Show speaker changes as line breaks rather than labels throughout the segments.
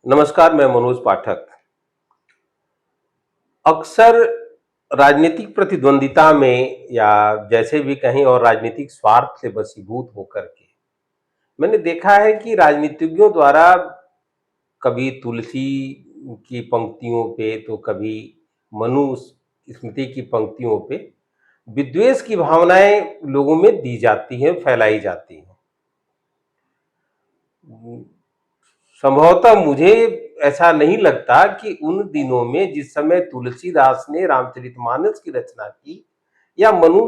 नमस्कार, मैं मनोज पाठक। अक्सर राजनीतिक प्रतिद्वंदिता में या जैसे भी कहें और राजनीतिक स्वार्थ से वशीभूत होकर के मैंने देखा है कि राजनीतिज्ञों द्वारा कभी तुलसी की पंक्तियों पे तो कभी मनु स्मृति की पंक्तियों पे विद्वेष की भावनाएं लोगों में दी जाती हैं, फैलाई जाती हैं। संभवतः मुझे ऐसा नहीं लगता कि उन दिनों में जिस समय तुलसीदास ने रामचरितमानस की रचना की या मनु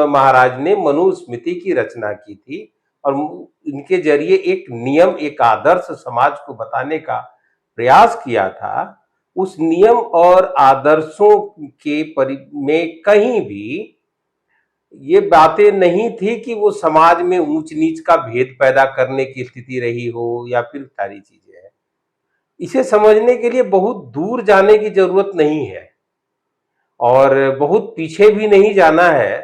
महाराज ने मनुस्मृति की रचना की थी और इनके जरिए एक नियम, एक आदर्श समाज को बताने का प्रयास किया था, उस नियम और आदर्शों के में कहीं भी ये बातें नहीं थी कि वो समाज में ऊंच नीच का भेद पैदा करने की स्थिति रही हो या फिर सारी चीजें हैं। इसे समझने के लिए बहुत दूर जाने की जरूरत नहीं है और बहुत पीछे भी नहीं जाना है।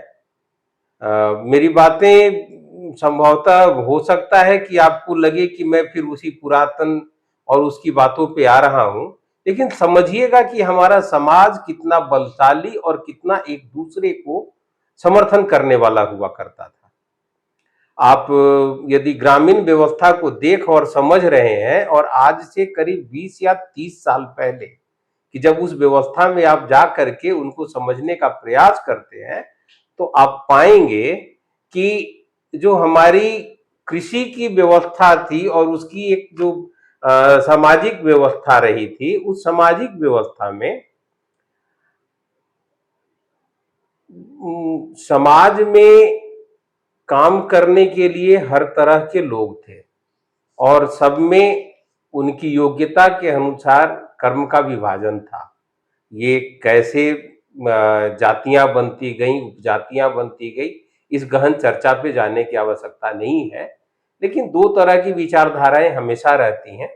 मेरी बातें संभवतः हो सकता है कि आपको लगे कि मैं फिर उसी पुरातन और उसकी बातों पे आ रहा हूं, लेकिन समझिएगा कि हमारा समाज कितना बलशाली और कितना एक दूसरे को समर्थन करने वाला हुआ करता था। आप यदि ग्रामीण व्यवस्था को देख और समझ रहे हैं और आज से करीब 20 या 30 साल पहले कि जब उस व्यवस्था में आप जा करके उनको समझने का प्रयास करते हैं तो आप पाएंगे कि जो हमारी कृषि की व्यवस्था थी और उसकी एक जो सामाजिक व्यवस्था रही थी, उस सामाजिक व्यवस्था में समाज में काम करने के लिए हर तरह के लोग थे और सब में उनकी योग्यता के अनुसार कर्म का विभाजन था। ये कैसे जातियां बनती गई, उपजातियां बनती गई, इस गहन चर्चा पे जाने की आवश्यकता नहीं है, लेकिन दो तरह की विचारधाराएं हमेशा रहती हैं।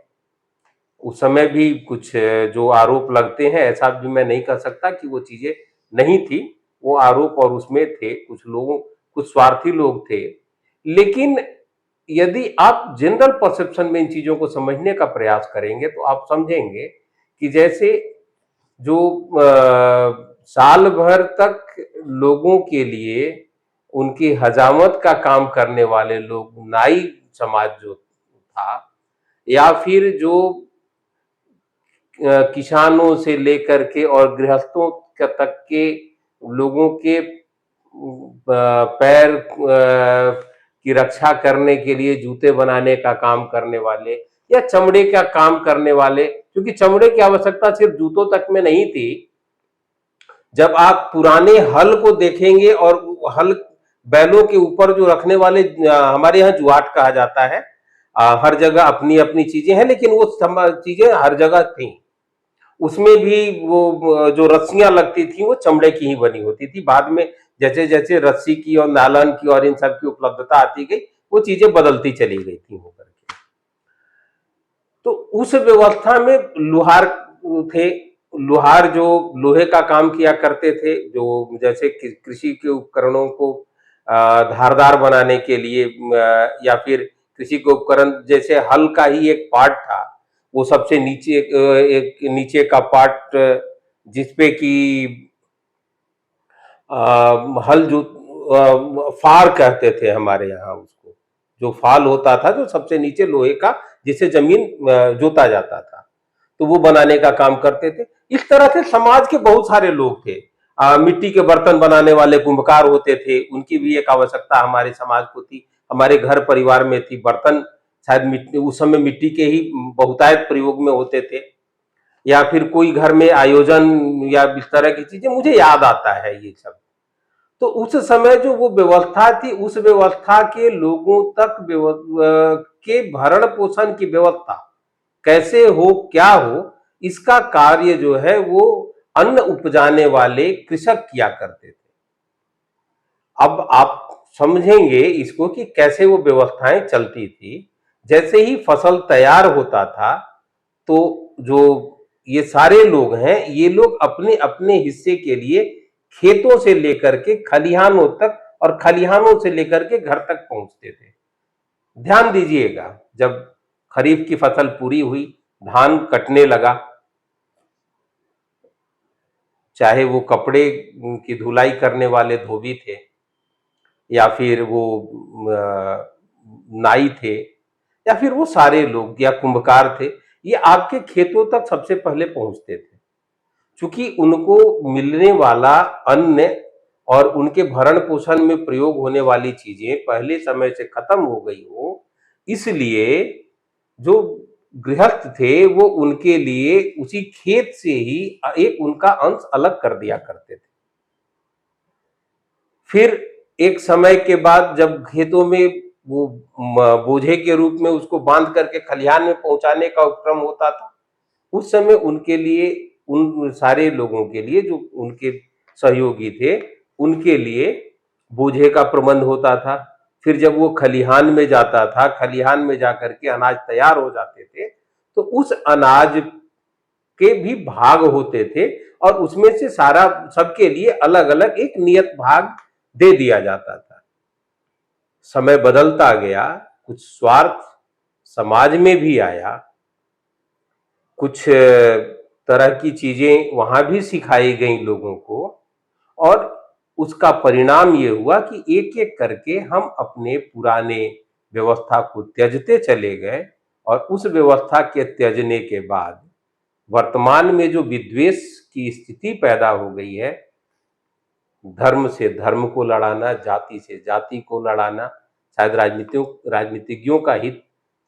उस समय भी कुछ जो आरोप लगते हैं, ऐसा भी मैं नहीं कह सकता कि वो चीजें नहीं थी, वो आरोप और उसमें थे कुछ लोगों, कुछ स्वार्थी लोग थे। लेकिन यदि आप जनरल परसेप्शन में इन चीजों को समझने का प्रयास करेंगे तो आप समझेंगे कि जैसे जो साल भर तक लोगों के लिए उनकी हजामत का काम करने वाले लोग, नाई समाज जो था, या फिर जो किसानों से लेकर के और गृहस्थों तक के लोगों के पैर की रक्षा करने के लिए जूते बनाने का काम करने वाले या चमड़े का काम करने वाले, क्योंकि चमड़े की आवश्यकता सिर्फ जूतों तक में नहीं थी। जब आप पुराने हल को देखेंगे और हल बैलों के ऊपर जो रखने वाले, हमारे यहाँ जुआट कहा जाता है, हर जगह अपनी अपनी चीजें हैं, लेकिन वो चीजें हर जगह थी। उसमें भी वो जो रस्सियां लगती थी वो चमड़े की ही बनी होती थी। बाद में जैसे जैसे रस्सी की और नालन की और इन सब की उपलब्धता आती गई, वो चीजें बदलती चली गई थी होकर के। तो उस व्यवस्था में लुहार थे। लुहार जो लोहे का काम किया करते थे, जो जैसे कृषि के उपकरणों को धारदार बनाने के लिए, या फिर कृषि के उपकरण जैसे हल का ही एक पार्ट था, वो सबसे नीचे एक नीचे का पार्ट जिसपे कि हल जो फार कहते थे हमारे यहाँ उसको, जो फाल होता था जो सबसे नीचे लोहे का, जिससे जमीन जोता जाता था, तो वो बनाने का काम करते थे। इस तरह से समाज के बहुत सारे लोग थे। मिट्टी के बर्तन बनाने वाले कुंभकार होते थे, उनकी भी एक आवश्यकता हमारे समाज को थी, हमारे घर परिवार में थी। बर्तन शायद मिट्टी, उस समय मिट्टी के ही बहुतायत प्रयोग में होते थे, या फिर कोई घर में आयोजन या इस तरह की चीजें, मुझे याद आता है ये सब। तो उस समय जो वो व्यवस्था थी, उस व्यवस्था के लोगों तक के भरण पोषण की व्यवस्था कैसे हो, क्या हो, इसका कार्य जो है वो अन्न उपजाने वाले कृषक किया करते थे। अब आप समझेंगे इसको कि कैसे वो व्यवस्थाएं चलती थी। जैसे ही फसल तैयार होता था तो जो ये सारे लोग हैं, ये लोग अपने अपने हिस्से के लिए खेतों से लेकर के खलिहानों तक और खलिहानों से लेकर के घर तक पहुंचते थे। ध्यान दीजिएगा, जब खरीफ की फसल पूरी हुई धान कटने लगा, चाहे वो कपड़े की धुलाई करने वाले धोबी थे, या फिर वो नाई थे, या फिर वो सारे लोग या कुंभकार थे, ये आपके खेतों तक सबसे पहले पहुंचते थे। चूंकि उनको मिलने वाला अन्न और उनके भरण पोषण में प्रयोग होने वाली चीजें पहले समय से खत्म हो गई हो, इसलिए जो गृहस्थ थे वो उनके लिए उसी खेत से ही एक उनका अंश अलग कर दिया करते थे। फिर एक समय के बाद जब खेतों में वो बोझे के रूप में उसको बांध करके खलिहान में पहुंचाने का उपक्रम होता था, उस समय उनके लिए, उन सारे लोगों के लिए जो उनके सहयोगी थे, उनके लिए बोझे का प्रबंध होता था। फिर जब वो खलिहान में जाता था, खलिहान में जाकर के अनाज तैयार हो जाते थे, तो उस अनाज के भी भाग होते थे और उसमें से सारा सबके लिए अलग अलग एक नियत भाग दे दिया जाता था। समय बदलता गया, कुछ स्वार्थ समाज में भी आया, कुछ तरह की चीजें वहां भी सिखाई गई लोगों को, और उसका परिणाम ये हुआ कि एक एक करके हम अपने पुराने व्यवस्था को त्यजते चले गए, और उस व्यवस्था के त्यजने के बाद वर्तमान में जो विद्वेष की स्थिति पैदा हो गई है, धर्म से धर्म को लड़ाना, जाति से जाति को लड़ाना, शायद राजनीतिज्ञों का हित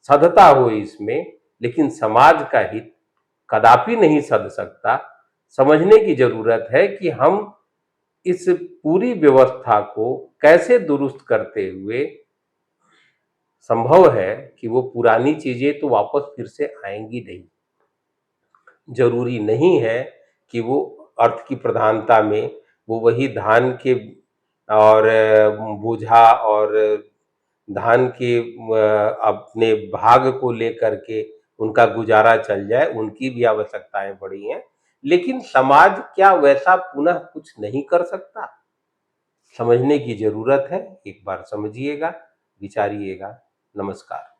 सधता हो इसमें, लेकिन समाज का हित कदापि नहीं सध सकता। समझने की जरूरत है कि हम इस पूरी व्यवस्था को कैसे दुरुस्त करते हुए संभव है कि वो पुरानी चीजें तो वापस फिर से आएंगी नहीं। जरूरी नहीं है कि वो अर्थ की प्रधानता में वो वही धान के और बोझा और धान के अपने भाग को लेकर के उनका गुजारा चल जाए, उनकी भी आवश्यकताएं बड़ी हैं, लेकिन समाज क्या वैसा पुनः कुछ नहीं कर सकता? समझने की जरूरत है, एक बार समझिएगा, विचारिएगा। नमस्कार।